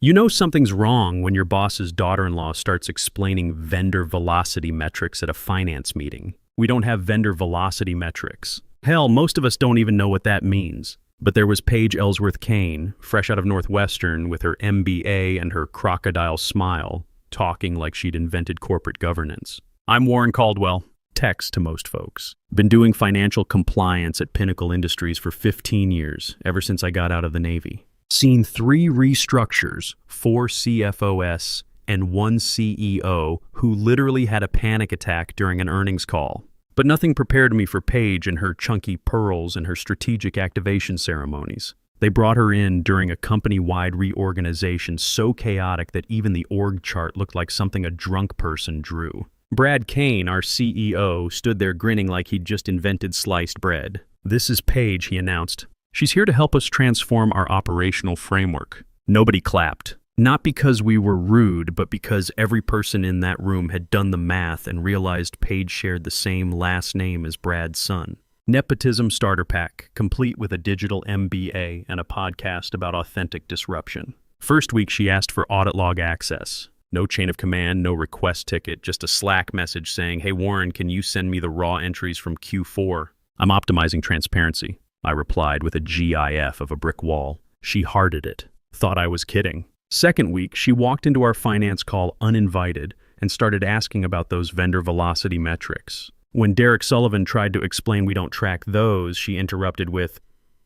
You know something's wrong when your boss's daughter-in-law starts explaining vendor velocity metrics at a finance meeting. We don't have vendor velocity metrics. Hell, most of us don't even know what that means. But there was Paige Ellsworth Kane, fresh out of Northwestern with her MBA and her crocodile smile, talking like she'd invented corporate governance. I'm Warren Caldwell, text to most folks. Been doing financial compliance at Pinnacle Industries for 15 years, ever since I got out of the Navy. Seen 3 restructures, 4 CFOs, and 1 CEO who literally had a panic attack during an earnings call. But nothing prepared me for Paige and her chunky pearls and her strategic activation ceremonies. They brought her in during a company-wide reorganization so chaotic that even the org chart looked like something a drunk person drew. Brad Kane, our CEO, stood there grinning like he'd just invented sliced bread. "This is Paige," he announced. "She's here to help us transform our operational framework." Nobody clapped. Not because we were rude, but because every person in that room had done the math and realized Paige shared the same last name as Brad's son. Nepotism starter pack, complete with a digital MBA and a podcast about authentic disruption. First week, she asked for audit log access. No chain of command, no request ticket, just a Slack message saying, "Hey Warren, can you send me the raw entries from Q4? I'm optimizing transparency." I replied with a GIF of a brick wall. She hearted it. Thought I was kidding. Second week, she walked into our finance call uninvited and started asking about those vendor velocity metrics. When Derek Sullivan tried to explain we don't track those, she interrupted with,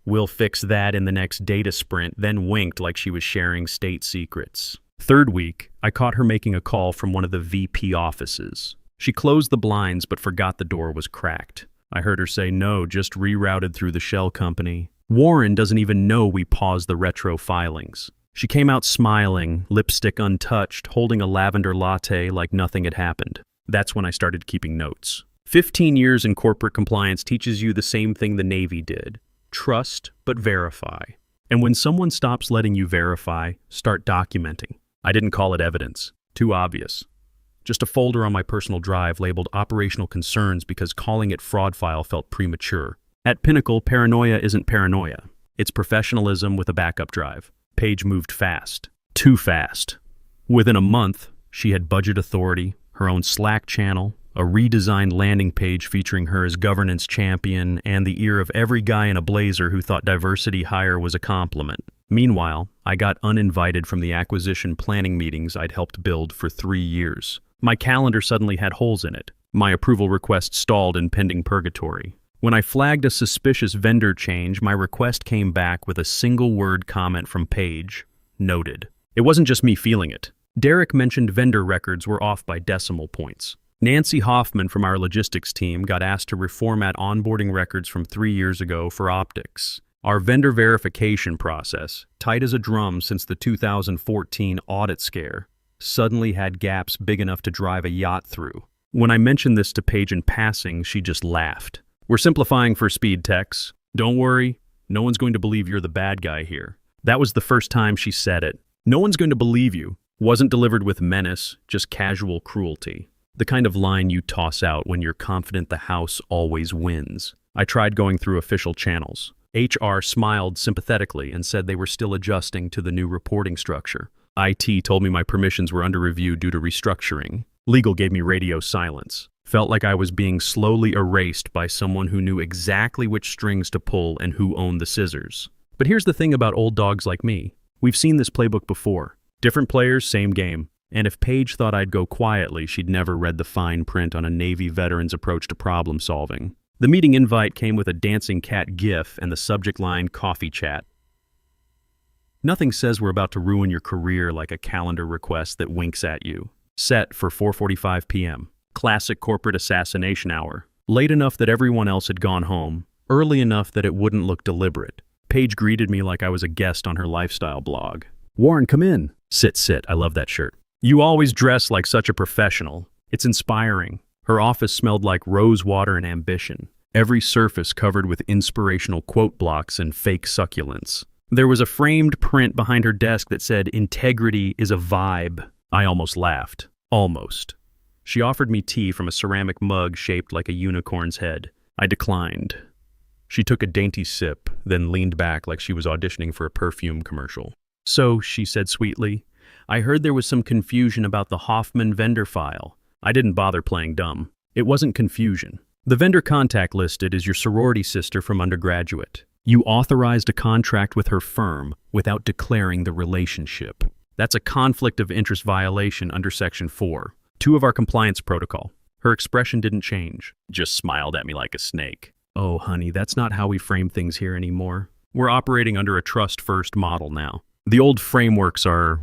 "We'll fix that in the next data sprint," then winked like she was sharing state secrets. Third week, I caught her making a call from one of the VP offices. She closed the blinds but forgot the door was cracked. I heard her say, "No, just rerouted through the shell company." Warren doesn't even know we paused the retro filings. She came out smiling, lipstick untouched, holding a lavender latte like nothing had happened. That's when I started keeping notes. 15 years in corporate compliance teaches you the same thing the Navy did. Trust, but verify. And when someone stops letting you verify, start documenting. I didn't call it evidence. Too obvious. Just a folder on my personal drive labeled operational concerns because calling it fraud file felt premature. At Pinnacle, paranoia isn't paranoia. It's professionalism with a backup drive. Paige moved fast. Too fast. Within a month, she had budget authority, her own Slack channel, a redesigned landing page featuring her as governance champion, and the ear of every guy in a blazer who thought diversity hire was a compliment. Meanwhile, I got uninvited from the acquisition planning meetings I'd helped build for 3 years. My calendar suddenly had holes in it. My approval request stalled in pending purgatory. When I flagged a suspicious vendor change, my request came back with a single-word comment from Paige, "Noted." It wasn't just me feeling it. Derek mentioned vendor records were off by decimal points. Nancy Hoffman from our logistics team got asked to reformat onboarding records from 3 years ago for optics. Our vendor verification process, tight as a drum since the 2014 audit scare, suddenly had gaps big enough to drive a yacht through. When I mentioned this to Paige in passing, she just laughed. "We're simplifying for speed, Tex. Don't worry, no one's going to believe you're the bad guy here." That was the first time she said it. "No one's going to believe you." Wasn't delivered with menace, just casual cruelty. The kind of line you toss out when you're confident the house always wins. I tried going through official channels. HR smiled sympathetically and said they were still adjusting to the new reporting structure. IT told me my permissions were under review due to restructuring. Legal gave me radio silence. Felt like I was being slowly erased by someone who knew exactly which strings to pull and who owned the scissors. But here's the thing about old dogs like me. We've seen this playbook before. Different players, same game. And if Paige thought I'd go quietly, she'd never read the fine print on a Navy veteran's approach to problem solving. The meeting invite came with a dancing cat gif and the subject line, "Coffee Chat." Nothing says we're about to ruin your career like a calendar request that winks at you. Set for 4:45 p.m. Classic corporate assassination hour. Late enough that everyone else had gone home, early enough that it wouldn't look deliberate. Paige greeted me like I was a guest on her lifestyle blog. "Warren, come in." Sit. I love that shirt. "You always dress like such a professional." It's inspiring. Her office smelled like rose water and ambition. Every surface covered with inspirational quote blocks and fake succulents. There was a framed print behind her desk that said, "Integrity is a vibe." I almost laughed. Almost. She offered me tea from a ceramic mug shaped like a unicorn's head. I declined. She took a dainty sip, then leaned back like she was auditioning for a perfume commercial. "So," she said sweetly, "I heard there was some confusion about the Hoffman vendor file." I didn't bother playing dumb. It wasn't confusion. The vendor contact listed is your sorority sister from undergraduate. You authorized a contract with her firm without declaring the relationship. That's a conflict of interest violation under Section 4, 2 of our compliance protocol. Her expression didn't change, just smiled at me like a snake. "Oh, honey, that's not how we frame things here anymore. We're operating under a trust-first model now. The old frameworks are,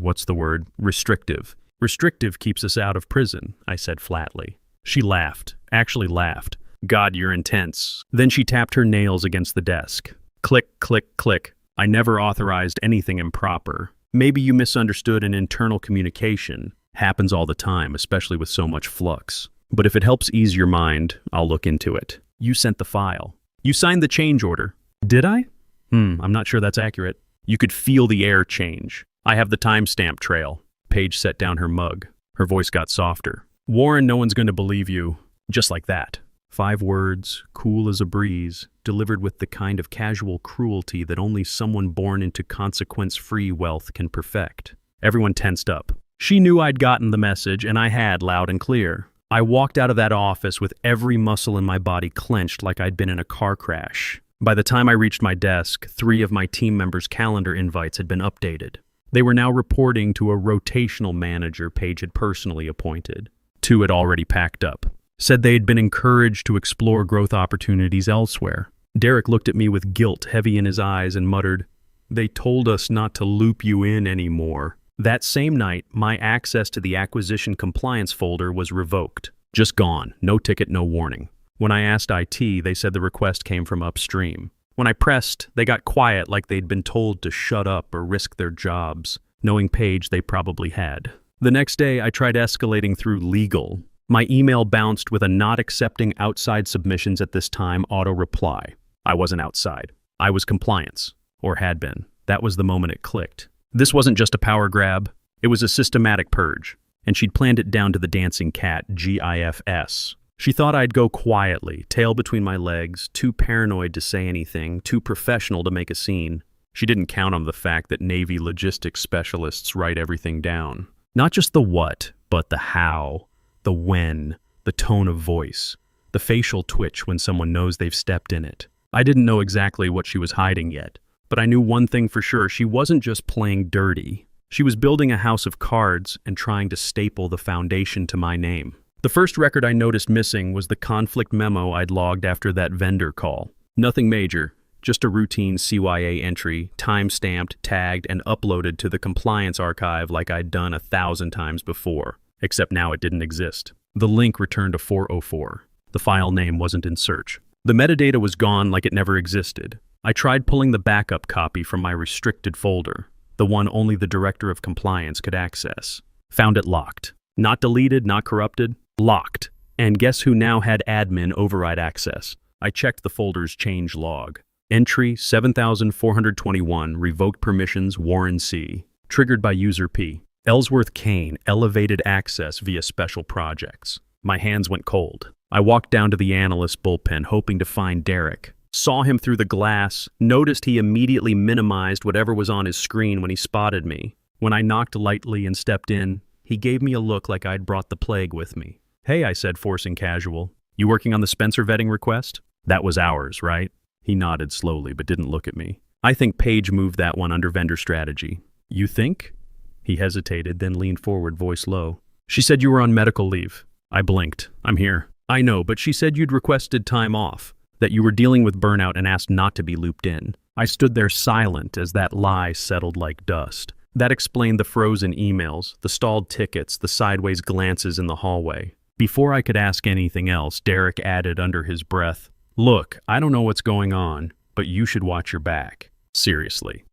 restrictive. Restrictive keeps us out of prison," I said flatly. She laughed, actually laughed. "God, you're intense." Then she tapped her nails against the desk. Click, click, click. "I never authorized anything improper. Maybe you misunderstood an internal communication. Happens all the time, especially with so much flux. But if it helps ease your mind, I'll look into it. You sent the file. You signed the change order." "Did I? I'm not sure that's accurate." "You could feel the air change. I have the timestamp trail." Paige set down her mug. Her voice got softer. "Warren, no one's going to believe you." Just like that. 5 words, cool as a breeze, delivered with the kind of casual cruelty that only someone born into consequence-free wealth can perfect. Everyone tensed up. She knew I'd gotten the message, and I had, loud and clear. I walked out of that office with every muscle in my body clenched like I'd been in a car crash. By the time I reached my desk, 3 of my team members' calendar invites had been updated. They were now reporting to a rotational manager Paige had personally appointed. 2 had already packed up. Said they had been encouraged to explore growth opportunities elsewhere. Derek looked at me with guilt heavy in his eyes and muttered, "They told us not to loop you in anymore." That same night, my access to the acquisition compliance folder was revoked. Just gone. No ticket, no warning. When I asked IT, they said the request came from upstream. When I pressed, they got quiet like they'd been told to shut up or risk their jobs. Knowing Paige, they probably had. The next day, I tried escalating through legal. My email bounced with a "not accepting outside submissions at this time" auto reply. I wasn't outside. I was compliance. Or had been. That was the moment it clicked. This wasn't just a power grab. It was a systematic purge. And she'd planned it down to the dancing cat, GIFS. She thought I'd go quietly, tail between my legs, too paranoid to say anything, too professional to make a scene. She didn't count on the fact that Navy logistics specialists write everything down. Not just the what, but the how, the when, the tone of voice, the facial twitch when someone knows they've stepped in it. I didn't know exactly what she was hiding yet, but I knew one thing for sure: she wasn't just playing dirty. She was building a house of cards and trying to staple the foundation to my name. The first record I noticed missing was the conflict memo I'd logged after that vendor call. Nothing major, just a routine CYA entry, time-stamped, tagged, and uploaded to the compliance archive like I'd done 1,000 times before. Except now it didn't exist. The link returned a 404. The file name wasn't in search. The metadata was gone like it never existed. I tried pulling the backup copy from my restricted folder, the one only the director of compliance could access. Found it locked. Not deleted, not corrupted. Locked. And guess who now had admin override access? I checked the folder's change log. Entry 7421, revoked permissions, Warren C. Triggered by user P. Ellsworth Kane, elevated access via special projects. My hands went cold. I walked down to the analyst bullpen, hoping to find Derek. Saw him through the glass, noticed he immediately minimized whatever was on his screen when he spotted me. When I knocked lightly and stepped in, he gave me a look like I'd brought the plague with me. "Hey," I said, forcing casual. "You working on the Spencer vetting request?" "That was ours, right?" He nodded slowly, but didn't look at me. "I think Paige moved that one under vendor strategy." "You think?" He hesitated, then leaned forward, voice low. "She said you were on medical leave." I blinked. "I'm here." "I know, but she said you'd requested time off, that you were dealing with burnout and asked not to be looped in." I stood there silent as that lie settled like dust. That explained the frozen emails, the stalled tickets, the sideways glances in the hallway. Before I could ask anything else, Derek added under his breath, "Look, I don't know what's going on, but you should watch your back. Seriously."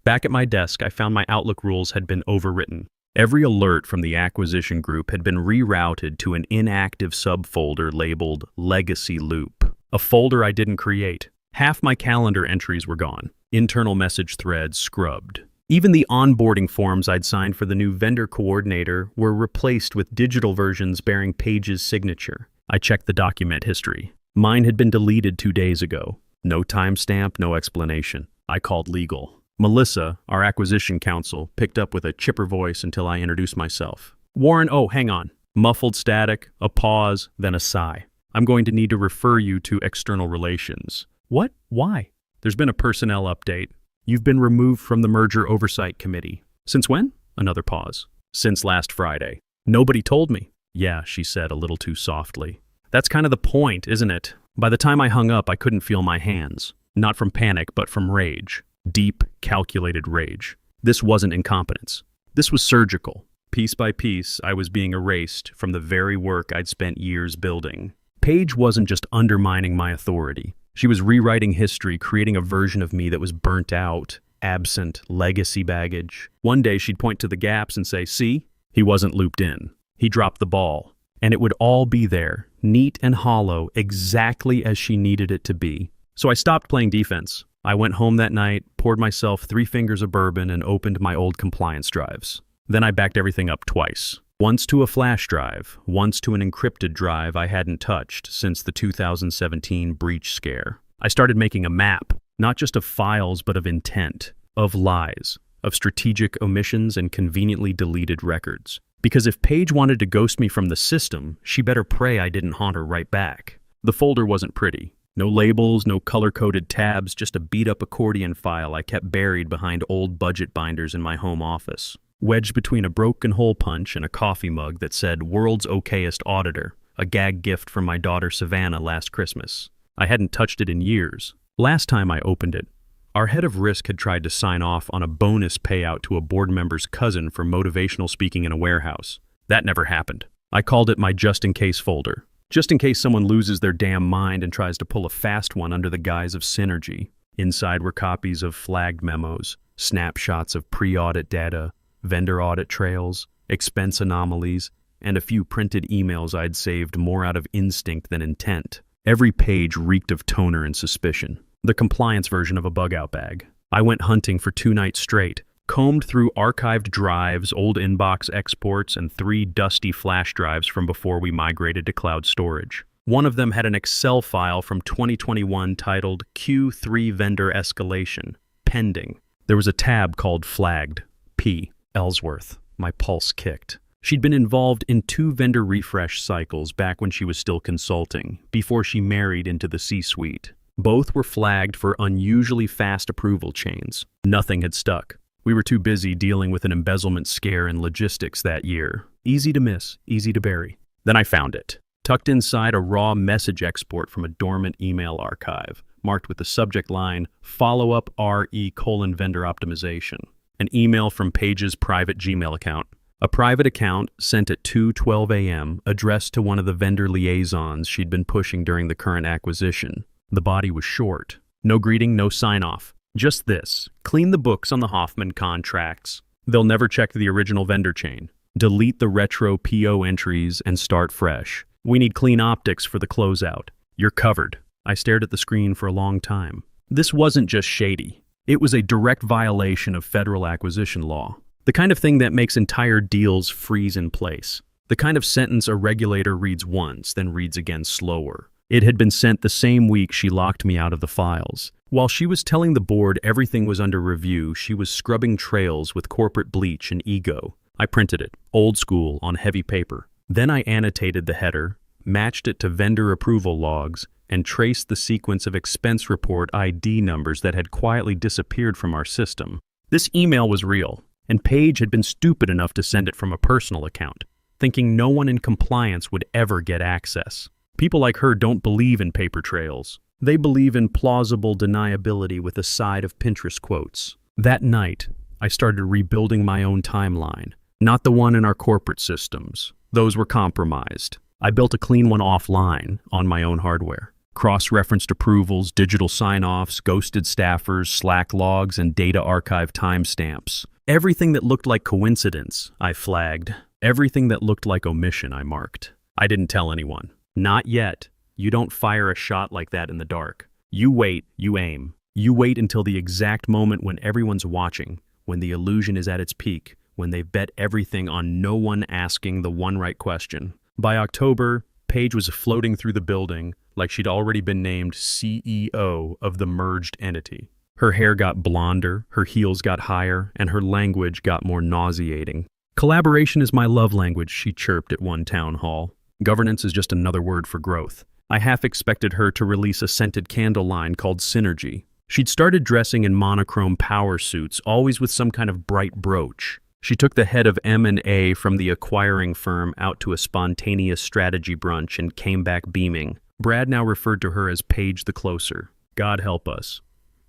Back at my desk, I found my Outlook rules had been overwritten. Every alert from the acquisition group had been rerouted to an inactive subfolder labeled Legacy Loop, a folder I didn't create. Half my calendar entries were gone. Internal message threads scrubbed. Even the onboarding forms I'd signed for the new vendor coordinator were replaced with digital versions bearing Paige's signature. I checked the document history. Mine had been deleted 2 days ago. No timestamp, no explanation. I called legal. Melissa, our acquisition counsel, picked up with a chipper voice until I introduced myself. Warren, oh, hang on. Muffled static, a pause, then a sigh. I'm going to need to refer you to external relations. What? Why? There's been a personnel update. You've been removed from the merger oversight committee. Since when? Another pause. Since last Friday. Nobody told me. Yeah, she said a little too softly. That's kind of the point, isn't it? By the time I hung up, I couldn't feel my hands. Not from panic, but from rage. Deep, calculated rage. This wasn't incompetence. This was surgical. Piece by piece, I was being erased from the very work I'd spent years building. Paige wasn't just undermining my authority. She was rewriting history, creating a version of me that was burnt out, absent, legacy baggage. One day she'd point to the gaps and say, see, he wasn't looped in. He dropped the ball. And it would all be there, neat and hollow, exactly as she needed it to be. So I stopped playing defense. I went home that night, poured myself 3 fingers of bourbon, and opened my old compliance drives. Then I backed everything up twice. Once to a flash drive, once to an encrypted drive I hadn't touched since the 2017 breach scare. I started making a map, not just of files but of intent, of lies, of strategic omissions and conveniently deleted records. Because if Paige wanted to ghost me from the system, she better pray I didn't haunt her right back. The folder wasn't pretty. No labels, no color-coded tabs, just a beat-up accordion file I kept buried behind old budget binders in my home office. Wedged between a broken hole punch and a coffee mug that said "World's Okayest Auditor," a gag gift from my daughter Savannah last Christmas. I hadn't touched it in years. Last time I opened it, our head of risk had tried to sign off on a bonus payout to a board member's cousin for motivational speaking in a warehouse. That never happened. I called it my just-in-case folder. Just in case someone loses their damn mind and tries to pull a fast one under the guise of synergy. Inside were copies of flagged memos, snapshots of pre-audit data, vendor audit trails, expense anomalies, and a few printed emails I'd saved more out of instinct than intent. Every page reeked of toner and suspicion. The compliance version of a bug-out bag. I went hunting for 2 nights straight, combed through archived drives, old inbox exports, and 3 dusty flash drives from before we migrated to cloud storage. One of them had an Excel file from 2021 titled Q3 Vendor Escalation, Pending. There was a tab called Flagged, P. Ellsworth. My pulse kicked. She'd been involved in 2 vendor refresh cycles back when she was still consulting, before she married into the C-suite. Both were flagged for unusually fast approval chains. Nothing had stuck. We were too busy dealing with an embezzlement scare in logistics that year. Easy to miss, easy to bury. Then I found it, tucked inside a raw message export from a dormant email archive, marked with the subject line, Follow-up RE:vendor optimization. An email from Paige's private Gmail account. A private account sent at 2:12 a.m., addressed to one of the vendor liaisons she'd been pushing during the current acquisition. The body was short. No greeting, no sign-off. Just this. Clean the books on the Hoffman contracts. They'll never check the original vendor chain. Delete the retro PO entries and start fresh. We need clean optics for the closeout. You're covered. I stared at the screen for a long time. This wasn't just shady. It was a direct violation of federal acquisition law. The kind of thing that makes entire deals freeze in place. The kind of sentence a regulator reads once, then reads again slower. It had been sent the same week she locked me out of the files. While she was telling the board everything was under review, she was scrubbing trails with corporate bleach and ego. I printed it, old school, on heavy paper. Then I annotated the header, matched it to vendor approval logs, and traced the sequence of expense report ID numbers that had quietly disappeared from our system. This email was real, and Paige had been stupid enough to send it from a personal account, thinking no one in compliance would ever get access. People like her don't believe in paper trails. They believe in plausible deniability with a side of Pinterest quotes. That night, I started rebuilding my own timeline, not the one in our corporate systems. Those were compromised. I built a clean one offline, on my own hardware. Cross-referenced approvals, digital sign-offs, ghosted staffers, Slack logs, and data archive timestamps. Everything that looked like coincidence, I flagged. Everything that looked like omission, I marked. I didn't tell anyone. Not yet. You don't fire a shot like that in the dark. You wait, you aim. You wait until the exact moment when everyone's watching, when the illusion is at its peak, when they've bet everything on no one asking the one right question. By October, Paige was floating through the building like she'd already been named CEO of the merged entity. Her hair got blonder, her heels got higher, and her language got more nauseating. Collaboration is my love language, she chirped at one town hall. Governance is just another word for growth. I half expected her to release a scented candle line called Synergy. She'd started dressing in monochrome power suits, always with some kind of bright brooch. She took the head of M&A from the acquiring firm out to a spontaneous strategy brunch and came back beaming. Brad now referred to her as Paige the Closer. God help us.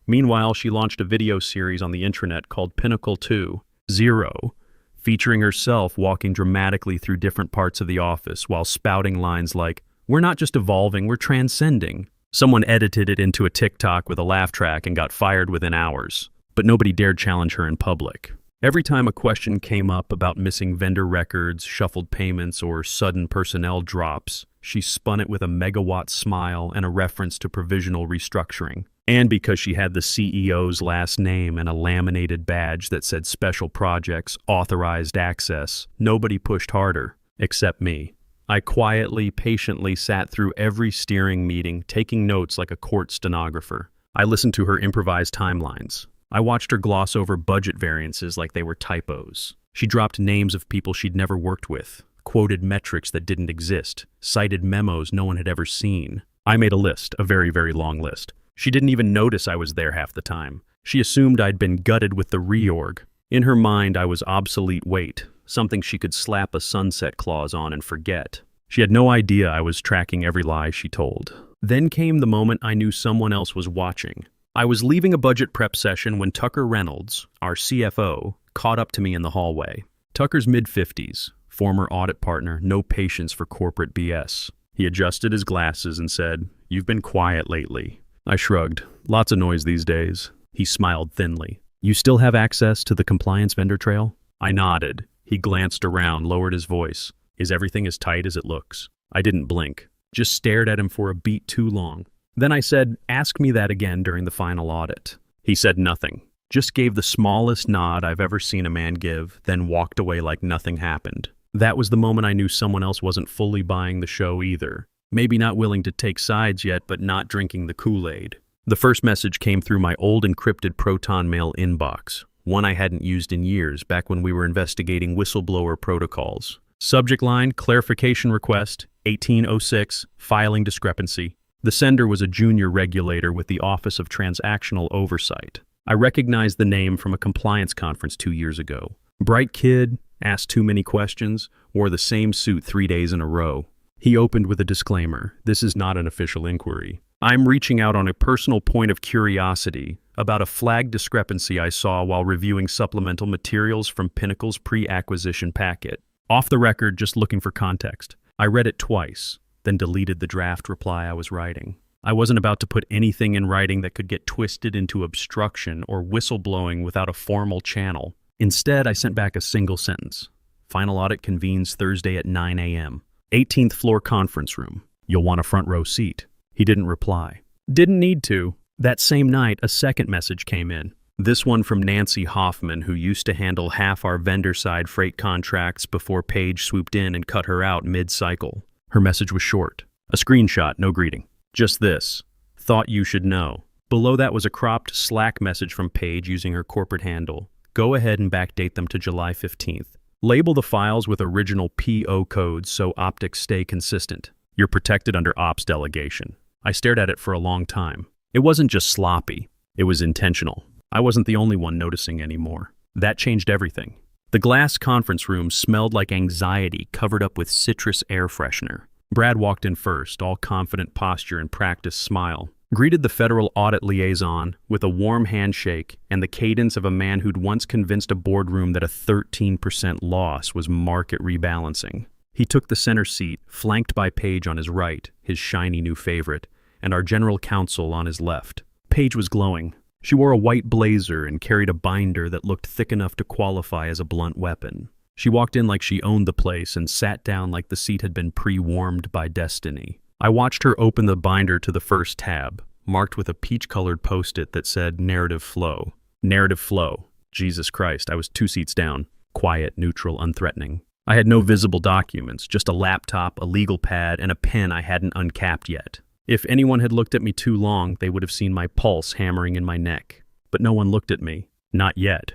Meanwhile, she launched a video series on the intranet called Pinnacle 2.0, featuring herself walking dramatically through different parts of the office while spouting lines like, "We're not just evolving, we're transcending." Someone edited it into a TikTok with a laugh track and got fired within hours, but nobody dared challenge her in public. Every time a question came up about missing vendor records, shuffled payments, or sudden personnel drops, she spun it with a megawatt smile and a reference to provisional restructuring. And because she had the CEO's last name and a laminated badge that said Special Projects, Authorized Access, nobody pushed harder, except me. I quietly, patiently sat through every steering meeting, taking notes like a court stenographer. I listened to her improvised timelines. I watched her gloss over budget variances like they were typos. She dropped names of people she'd never worked with, quoted metrics that didn't exist, cited memos no one had ever seen. I made a list, a very, very long list. She didn't even notice I was there half the time. She assumed I'd been gutted with the reorg. In her mind, I was obsolete weight, something she could slap a sunset clause on and forget. She had no idea I was tracking every lie she told. Then came the moment I knew someone else was watching. I was leaving a budget prep session when Tucker Reynolds, our CFO, caught up to me in the hallway. Tucker's mid-50s, former audit partner, no patience for corporate BS. He adjusted his glasses and said, "You've been quiet lately." I shrugged. Lots of noise these days. He smiled thinly. "You still have access to the compliance vendor trail?" I nodded. He glanced around, lowered his voice. "Is everything as tight as it looks?" I didn't blink, just stared at him for a beat too long. Then I said, "Ask me that again during the final audit." He said nothing, just gave the smallest nod I've ever seen a man give, then walked away like nothing happened. That was the moment I knew someone else wasn't fully buying the show either. Maybe not willing to take sides yet, but not drinking the Kool-Aid. The first message came through my old encrypted Proton Mail inbox, one I hadn't used in years, back when we were investigating whistleblower protocols. Subject line, clarification request, 1806, filing discrepancy. The sender was a junior regulator with the Office of Transactional Oversight. I recognized the name from a compliance conference 2 years ago. Bright kid, asked too many questions, wore the same suit 3 days in a row. He opened with a disclaimer, "This is not an official inquiry. I'm reaching out on a personal point of curiosity about a flagged discrepancy I saw while reviewing supplemental materials from Pinnacle's pre-acquisition packet. Off the record, just looking for context." I read it twice, then deleted the draft reply I was writing. I wasn't about to put anything in writing that could get twisted into obstruction or whistleblowing without a formal channel. Instead, I sent back a single sentence. Final audit convenes Thursday at 9 a.m. 18th floor conference room. You'll want a front row seat. He didn't reply. Didn't need to. That same night, a second message came in. This one from Nancy Hoffman, who used to handle half our vendor-side freight contracts before Paige swooped in and cut her out mid-cycle. Her message was short. A screenshot, no greeting. Just this. Thought you should know. Below that was a cropped Slack message from Paige using her corporate handle. Go ahead and backdate them to July 15th. Label the files with original PO codes so optics stay consistent. You're protected under ops delegation. I stared at it for a long time. It wasn't just sloppy. It was intentional. I wasn't the only one noticing anymore. That changed everything. The glass conference room smelled like anxiety covered up with citrus air freshener. Brad walked in first, all confident posture and practiced smile. Greeted the federal audit liaison with a warm handshake and the cadence of a man who'd once convinced a boardroom that a 13% loss was market rebalancing. He took the center seat, flanked by Paige on his right, his shiny new favorite, and our general counsel on his left. Paige was glowing. She wore a white blazer and carried a binder that looked thick enough to qualify as a blunt weapon. She walked in like she owned the place and sat down like the seat had been pre-warmed by destiny. I watched her open the binder to the first tab, marked with a peach-colored post-it that said Narrative Flow. Narrative Flow. Jesus Christ, I was 2 seats down. Quiet, neutral, unthreatening. I had no visible documents, just a laptop, a legal pad, and a pen I hadn't uncapped yet. If anyone had looked at me too long, they would have seen my pulse hammering in my neck. but no one looked at me. Not yet.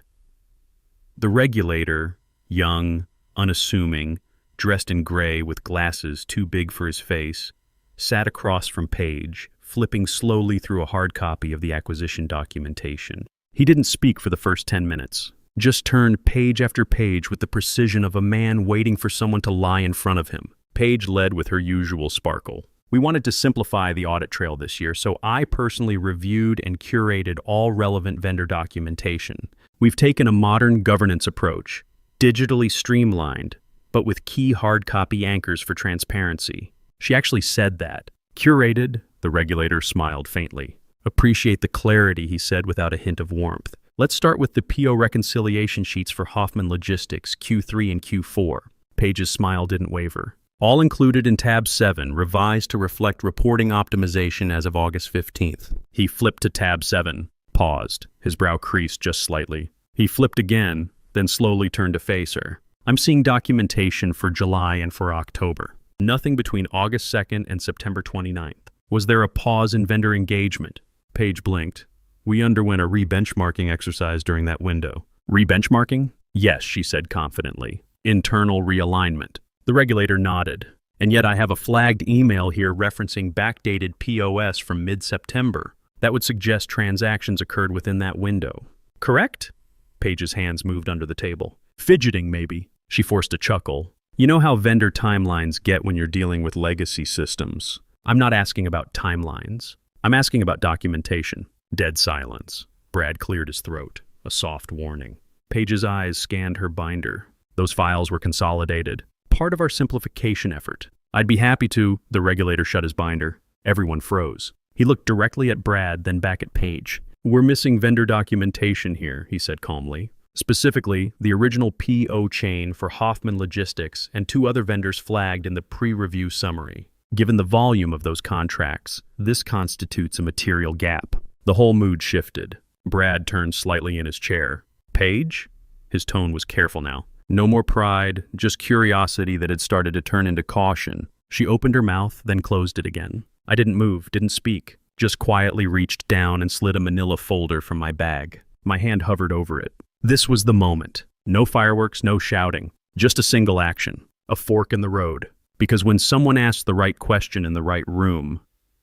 The regulator, young, unassuming, dressed in gray with glasses too big for his face, sat across from Paige, flipping slowly through a hard copy of the acquisition documentation. He didn't speak for the first 10 minutes, just turned page after page with the precision of a man waiting for someone to lie in front of him. Paige led with her usual sparkle. We wanted to simplify the audit trail this year, so I personally reviewed and curated all relevant vendor documentation. We've taken a modern governance approach, digitally streamlined, but with key hard copy anchors for transparency. She actually said that. Curated, the regulator smiled faintly. Appreciate the clarity, he said without a hint of warmth. Let's start with the PO reconciliation sheets for Hoffman Logistics, Q3 and Q4. Paige's smile didn't waver. All included in tab 7, revised to reflect reporting optimization as of August 15th. He flipped to tab 7, paused, his brow creased just slightly. He flipped again, then slowly turned to face her. I'm seeing documentation for July and for October. Nothing between August 2nd and September 29th. Was there a pause in vendor engagement? Paige blinked. We underwent a re-benchmarking exercise during that window. Re-benchmarking? Yes, she said confidently. Internal realignment. The regulator nodded. And yet I have a flagged email here referencing backdated POS from mid-September. That would suggest transactions occurred within that window. Correct? Paige's hands moved under the table. Fidgeting, maybe. She forced a chuckle. You know how vendor timelines get when you're dealing with legacy systems. I'm not asking about timelines. I'm asking about documentation. Dead silence. Brad cleared his throat. A soft warning. Paige's eyes scanned her binder. Those files were consolidated. Part of our simplification effort. I'd be happy to. The regulator shut his binder. Everyone froze. He looked directly at Brad, then back at Paige. We're missing vendor documentation here, he said calmly. Specifically, the original PO chain for Hoffman Logistics and 2 other vendors flagged in the pre-review summary. Given the volume of those contracts, this constitutes a material gap. The whole mood shifted. Brad turned slightly in his chair. Paige? His tone was careful now. No more pride, just curiosity that had started to turn into caution. She opened her mouth, then closed it again. I didn't move, didn't speak, just quietly reached down and slid a manila folder from my bag. My hand hovered over it. This was the moment. No fireworks, no shouting. Just a single action. A fork in the road. Because when someone asks the right question in the right room,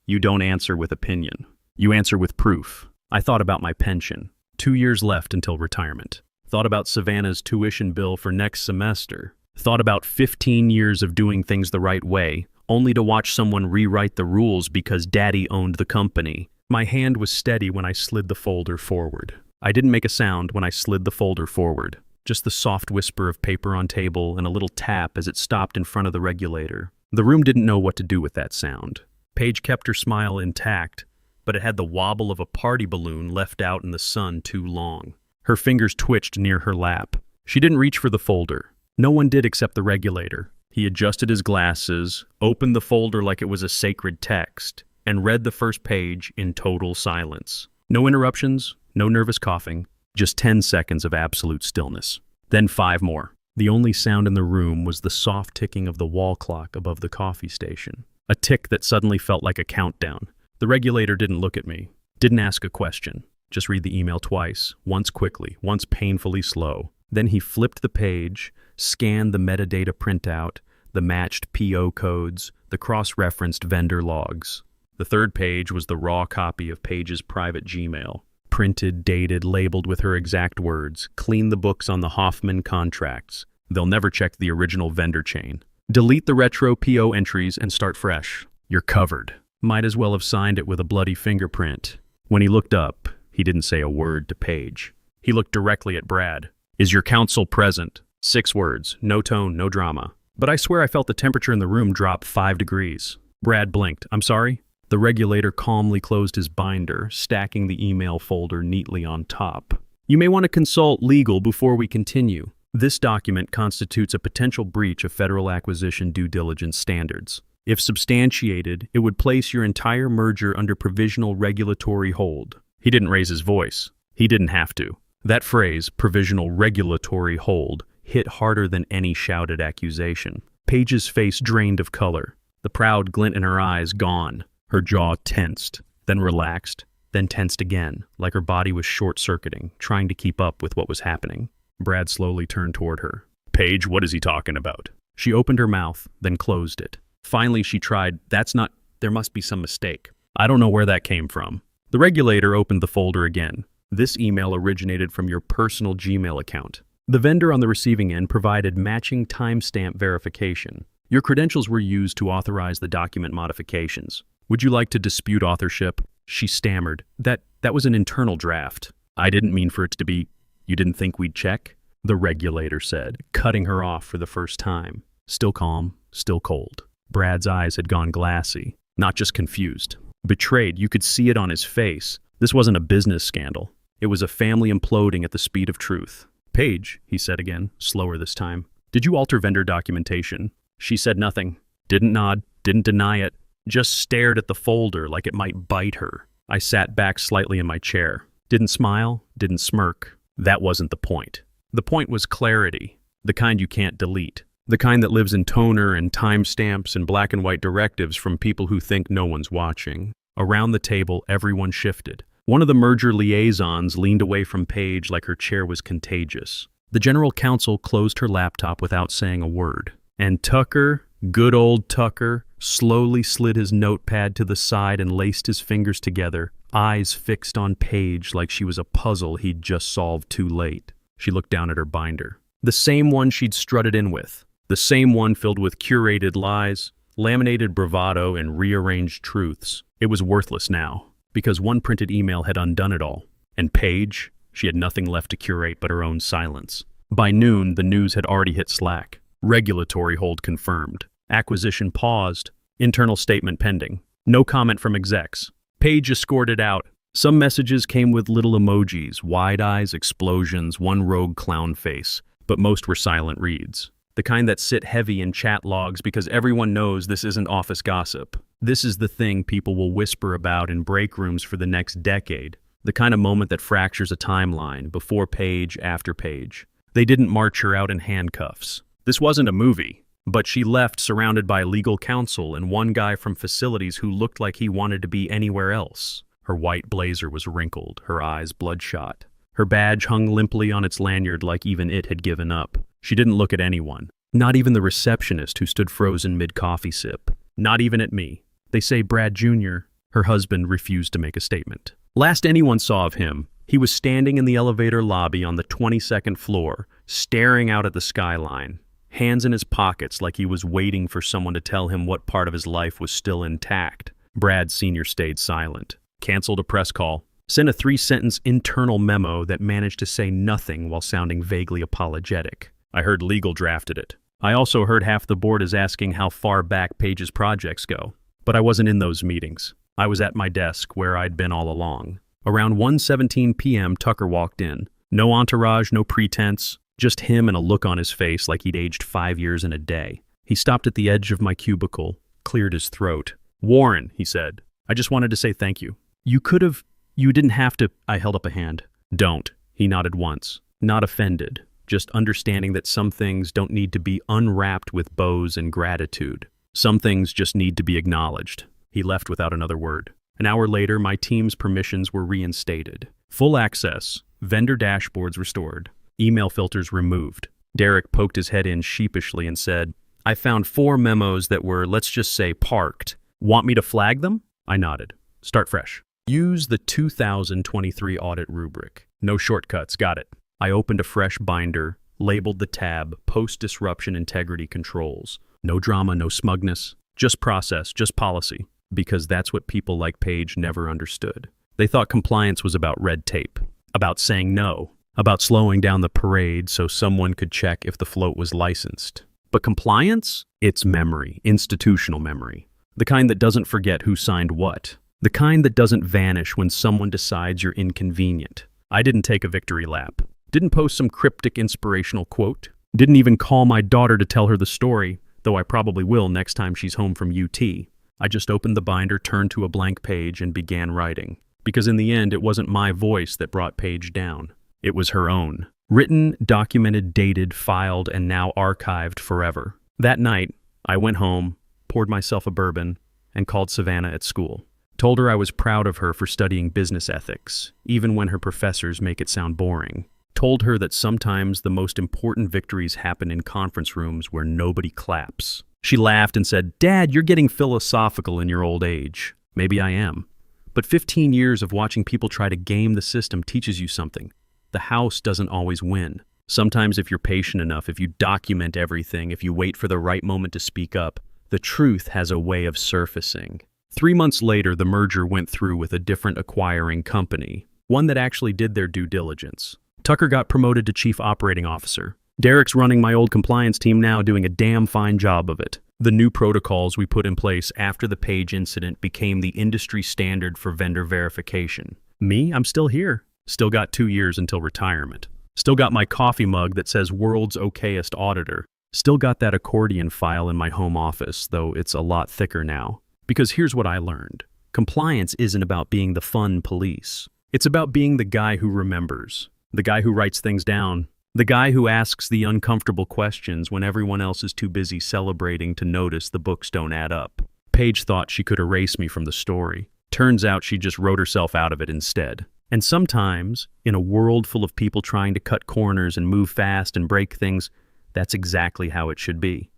you don't answer with opinion. You answer with proof. I thought about my pension. 2 years left until retirement. Thought about Savannah's tuition bill for next semester. Thought about 15 years of doing things the right way, only to watch someone rewrite the rules because Daddy owned the company. My hand was steady when I slid the folder forward. I didn't make a sound when I slid the folder forward. Just the soft whisper of paper on table and a little tap as it stopped in front of the regulator. The room didn't know what to do with that sound. Paige kept her smile intact, but it had the wobble of a party balloon left out in the sun too long. Her fingers twitched near her lap. She didn't reach for the folder. No one did except the regulator. He adjusted his glasses, opened the folder like it was a sacred text, and read the first page in total silence. No interruptions, no nervous coughing, just 10 seconds of absolute stillness. Then 5 more. The only sound in the room was the soft ticking of the wall clock above the coffee station. A tick that suddenly felt like a countdown. The regulator didn't look at me, didn't ask a question. Just read the email twice, once quickly, once painfully slow. Then he flipped the page, scanned the metadata printout, the matched PO codes, the cross-referenced vendor logs. The third page was the raw copy of Paige's private Gmail. Printed, dated, labeled with her exact words. Clean the books on the Hoffman contracts. They'll never check the original vendor chain. Delete the retro PO entries and start fresh. You're covered. Might as well have signed it with a bloody fingerprint. When he looked up, he didn't say a word to Paige. He looked directly at Brad. Is your counsel present? 6 words, no tone, no drama. But I swear I felt the temperature in the room drop 5 degrees. Brad blinked. I'm sorry? The regulator calmly closed his binder, stacking the email folder neatly on top. You may want to consult legal before we continue. This document constitutes a potential breach of federal acquisition due diligence standards. If substantiated, it would place your entire merger under provisional regulatory hold. He didn't raise his voice. He didn't have to. That phrase, provisional regulatory hold, hit harder than any shouted accusation. Paige's face drained of color. The proud glint in her eyes gone. Her jaw tensed, then relaxed. then tensed again, like her body was short-circuiting, trying to keep up with what was happening. Brad slowly turned toward her. "Paige, what is he talking about?" She opened her mouth, then closed it. Finally, she tried, there must be some mistake. "I don't know where that came from." The regulator opened the folder again. "This email originated from your personal Gmail account. The vendor on the receiving end provided matching timestamp verification. Your credentials were used to authorize the document modifications. Would you like to dispute authorship?" She stammered. That was an internal draft. "I didn't mean for it to be. You didn't think we'd check?" The regulator said, cutting her off for the first time. Still calm, still cold. Brad's eyes had gone glassy, not just confused. Betrayed, you could see it on his face. This wasn't a business scandal. It was a family imploding at the speed of truth. "Paige," he said again, slower this time, "did you alter vendor documentation?" She said nothing, didn't nod, didn't deny it, just stared at the folder like it might bite her. I sat back slightly in my chair. Didn't smile, didn't smirk. That wasn't the point. The point was clarity, the kind you can't delete, the kind that lives in toner and timestamps and black and white directives from people who think no one's watching. Around the table, everyone shifted. One of the merger liaisons leaned away from Paige like her chair was contagious. The general counsel closed her laptop without saying a word. And Tucker, good old Tucker, slowly slid his notepad to the side and laced his fingers together, eyes fixed on Paige like she was a puzzle he'd just solved too late. She looked down at her binder. The same one she'd strutted in with. The same one filled with curated lies, laminated bravado, and rearranged truths. It was worthless now, because one printed email had undone it all. And Paige, she had nothing left to curate but her own silence. By noon, the news had already hit Slack. Regulatory hold confirmed. Acquisition paused. Internal statement pending. No comment from execs. Paige escorted out. Some messages came with little emojis, wide eyes, explosions, one rogue clown face, but most were silent reads. The kind that sit heavy in chat logs because everyone knows this isn't office gossip. This is the thing people will whisper about in break rooms for the next decade. The kind of moment that fractures a timeline, before page after page. They didn't march her out in handcuffs. This wasn't a movie, but she left surrounded by legal counsel and one guy from facilities who looked like he wanted to be anywhere else. Her white blazer was wrinkled, her eyes bloodshot. Her badge hung limply on its lanyard like even it had given up. She didn't look at anyone, not even the receptionist who stood frozen mid-coffee sip. Not even at me. They say Brad Jr., her husband, refused to make a statement. Last anyone saw of him, he was standing in the elevator lobby on the 22nd floor, staring out at the skyline, hands in his pockets like he was waiting for someone to tell him what part of his life was still intact. Brad Sr. stayed silent, canceled a press call, sent a 3-sentence internal memo that managed to say nothing while sounding vaguely apologetic. I heard legal drafted it. I also heard half the board is asking how far back Paige's projects go. But I wasn't in those meetings. I was at my desk, where I'd been all along. Around 1:17 p.m., Tucker walked in. No entourage, no pretense, just him and a look on his face like he'd aged 5 years in a day. He stopped at the edge of my cubicle, cleared his throat. "Warren," he said, "I just wanted to say thank you. You didn't have to." I held up a hand. "Don't." He nodded once, not offended, just understanding that some things don't need to be unwrapped with bows and gratitude. Some things just need to be acknowledged. He left without another word. An hour later, my team's permissions were reinstated. Full access, vendor dashboards restored, email filters removed. Derek poked his head in sheepishly and said, "I found 4 memos that were, let's just say, parked. Want me to flag them?" I nodded. "Start fresh. Use the 2023 audit rubric. No shortcuts, got it." I opened a fresh binder, labeled the tab, Post-Disruption Integrity Controls. No drama, no smugness, just process, just policy, because that's what people like Paige never understood. They thought compliance was about red tape, about saying no, about slowing down the parade so someone could check if the float was licensed. But compliance? It's memory, institutional memory. The kind that doesn't forget who signed what. The kind that doesn't vanish when someone decides you're inconvenient. I didn't take a victory lap. Didn't post some cryptic inspirational quote. Didn't even call my daughter to tell her the story, though I probably will next time she's home from UT. I just opened the binder, turned to a blank page, and began writing. Because in the end, it wasn't my voice that brought Paige down. It was her own. Written, documented, dated, filed, and now archived forever. That night, I went home, poured myself a bourbon, and called Savannah at school. Told her I was proud of her for studying business ethics, even when her professors make it sound boring. Told her that sometimes the most important victories happen in conference rooms where nobody claps. She laughed and said, "Dad, you're getting philosophical in your old age." Maybe I am. But 15 years of watching people try to game the system teaches you something. The house doesn't always win. Sometimes if you're patient enough, if you document everything, if you wait for the right moment to speak up, the truth has a way of surfacing. 3 months later, the merger went through with a different acquiring company, one that actually did their due diligence. Tucker got promoted to Chief Operating Officer. Derek's running my old compliance team now, doing a damn fine job of it. The new protocols we put in place after the Page incident became the industry standard for vendor verification. Me, I'm still here. Still got 2 years until retirement. Still got my coffee mug that says World's Okayest Auditor. Still got that accordion file in my home office, though it's a lot thicker now. Because here's what I learned. Compliance isn't about being the fun police. It's about being the guy who remembers, the guy who writes things down, the guy who asks the uncomfortable questions when everyone else is too busy celebrating to notice the books don't add up. Paige thought she could erase me from the story. Turns out she just wrote herself out of it instead. And sometimes, in a world full of people trying to cut corners and move fast and break things, that's exactly how it should be.